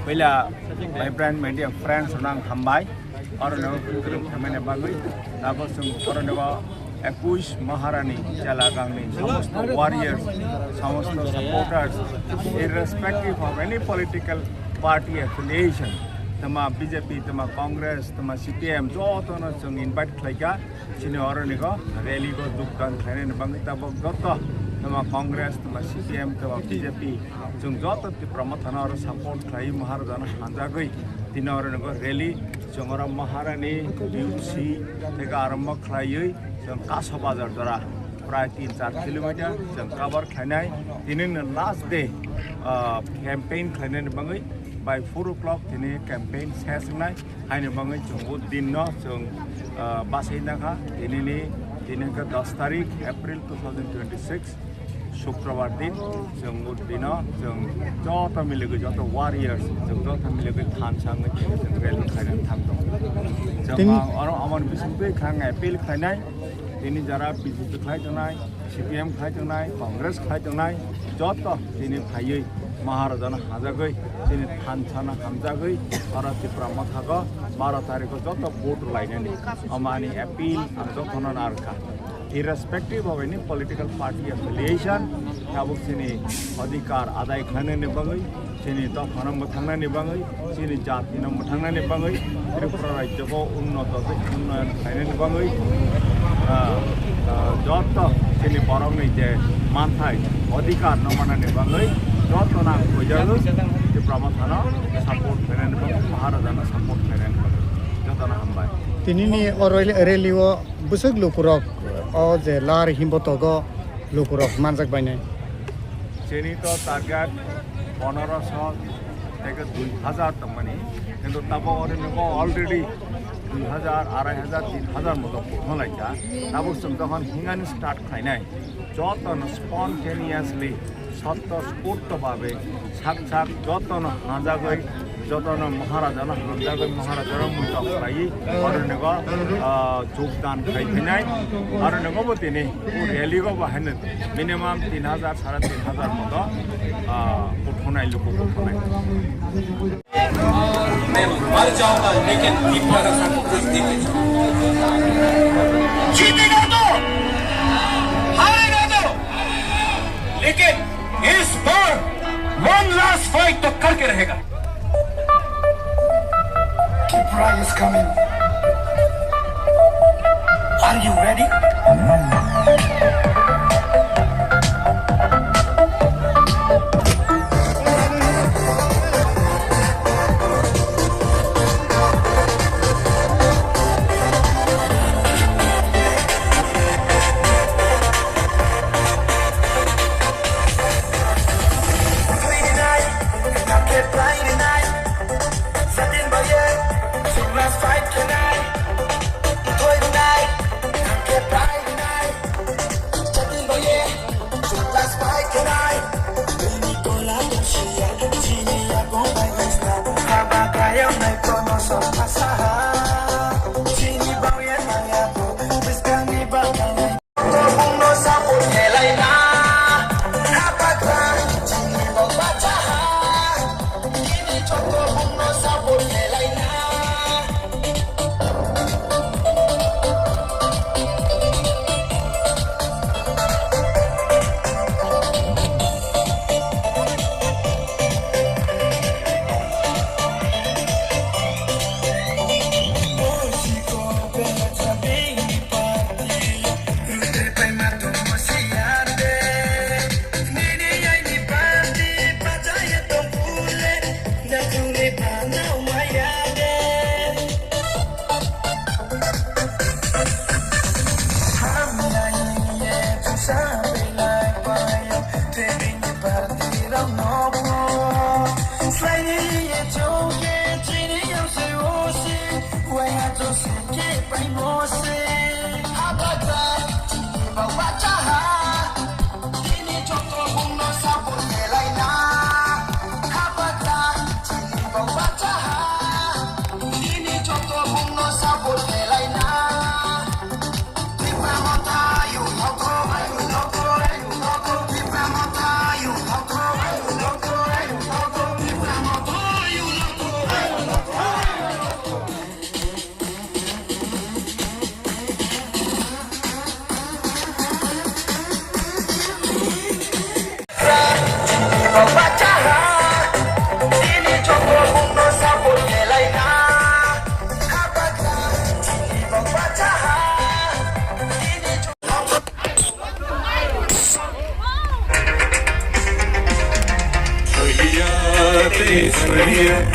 Pela my brand media friends nang hambai orno group hamene bagui tapos orno Akush Maharani Chelagang ni samosto warriors samosto supporters irrespective of any political party affiliation tama BJP tama Congress tama CPM joto na jong invite khlaiga sini orno ko rally ko dukkan khaine bangi tabo goto tama Congress tama CPM tama BJP jong joto Tipra Motha na support khlai Maharani hanjagoi tinoro ko rally jongora Maharani UC tega arambha khlaioi jong Kasa Bazar dora pray 3-4 kilometer jong cover khainai tinin last day campaign khainai bangai by 4 o'clock tini campaign session nai haine bangai jong din no jong basai na kha tini ka 10 तारीख April 2026 शुक्रबार दिन जों दिन जों जत मिलेको जत warriors जों जत मिलेको थानसँग जों रेली खाइरहन थांदों जों अमन बिसुबै खाङ एपिल खाइनाय दिनै जरा बिजेपि खाइदोंनाय CPM खाइदोंनाय कांग्रेस खाइदोंनाय जत दिनै फायै महाराजान हाजागै दिनै थानसाना हामजागै आरो Tipra Mothaको 12 तारिखको जत भोट लाइनानै अमानी एपिल जतन नारका irrespective of any political party affiliation tabuk sini adhikar adai khane ne bangai sini ta phanam thangna ne bangai sini jati nam thangna ne bangai Tripura rajya ko unnato unnayan khane ne bangai jot sini borong nei je manthai adhikar namana ne bangai jot na kojalu Tipra Motha na support khane ne bangai Maharani na support khane ne bangai jot na hambai tinini oroile reliwo busuk lukurok o je lar himbotogo lukurok manjak baine cheni to target 1500 থেকে 2000 তমনি কিন্তু তাবো অরনগো already 2000 2500 3000 মতো পৌঁছাইছা তাবো যখন হিঙ্গানি start খাইনাই যতন spontaneously সত্য স্ফূর্তভাবে সাক্ষাৎ যতন হাজাগৈ যতন মহারাজান হাজাগৈ মহারাজার মুক্তরাই অরনগো যোগদান খাইনাই অরনগো তিনি রেলিগো বাহান মিনিমাম 3000 3500 মতো পৌঁছাই লোক পৌঁছাই मैं मर जाऊंगा लेकिन Tipra का सब कुछ जीतेगा तो हारेगा तो लेकिन इस बार वन लास्ट फाइट तो करके रहेगा Tipra is coming. Are you ready? स्वर्गीय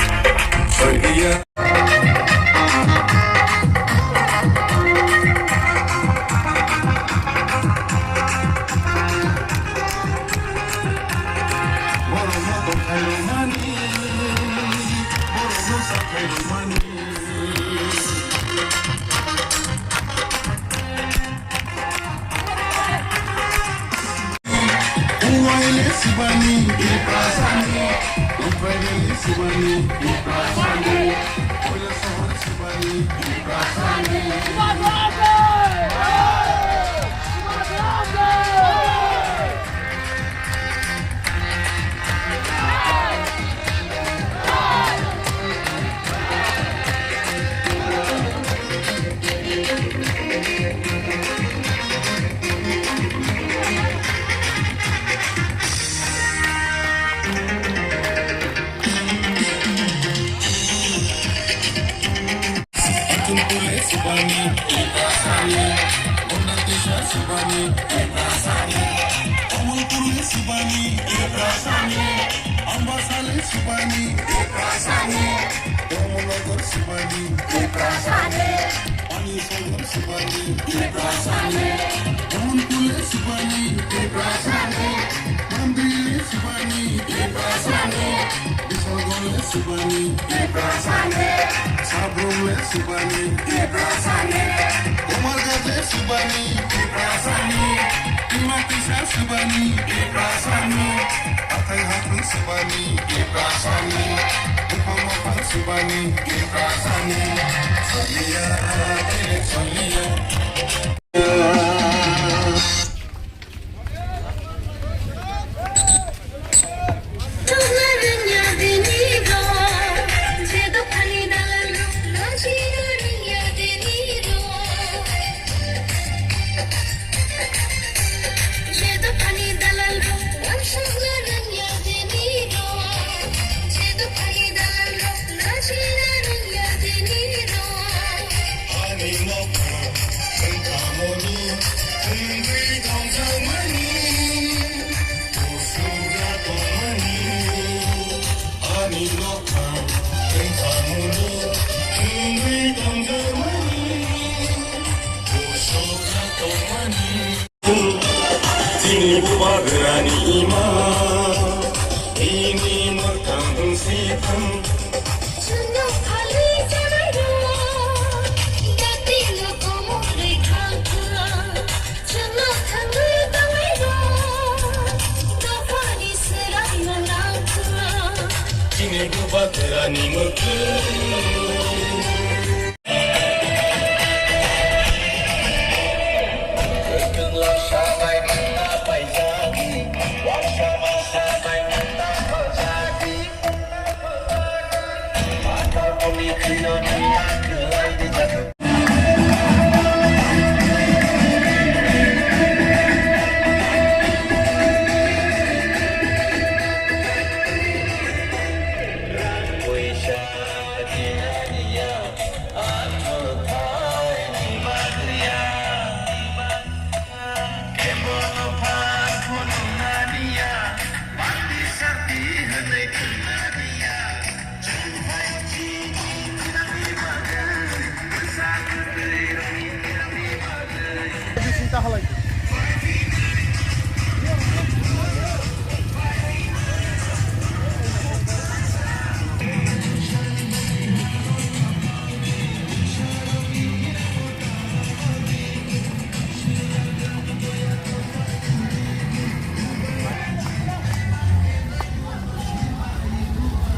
Sibani, Ibrasani, Ubrani, Sibani, Ibrasani, Sibani, Ibrasani. Sibani, Ibrasani, Ondatisha Sibani, Ibrasani, Omulpuri Sibani, Ibrasani, Ambasale Sibani, Ibrasani, Omulogor Sibani, Ibrasani, Anisogor Sibani, Ibrasani, Omulpuri Sibani, Ibrasani, Mambili Sibani, Ibrasani, Bisogole Sibani, Ibrasani, Sabrule Sibani, Ibrasani, Umargade Sibani, Ibrasani, Imatisha Sibani, Ibrasani, Atai Hatun Sibani, Ibrasani, Upamapan Sibani, Ibrasani, Solia, Solia. Maharani ima, ini makam sitam. Chunno khali jamairo, dati lokomo rekha. Chunno thangu damairo, dapani serai nalakha. Kine Maharani makam.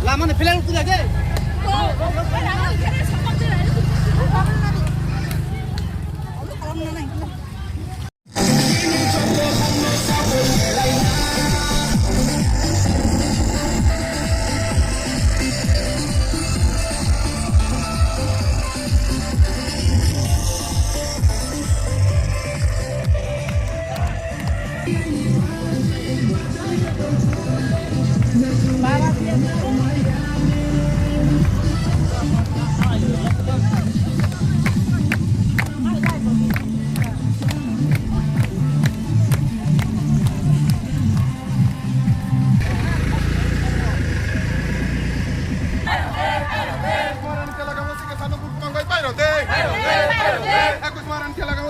Mana film tu lagi?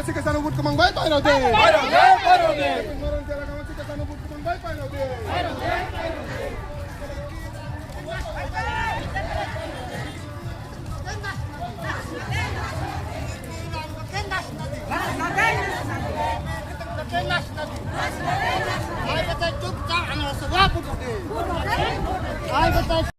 masih kesana but kemang baik pak Rode. Pengurus Chelagang masih kesana but kemang baik pak Rode. Ay, betul juga, anak sewa pun. Ay, betul.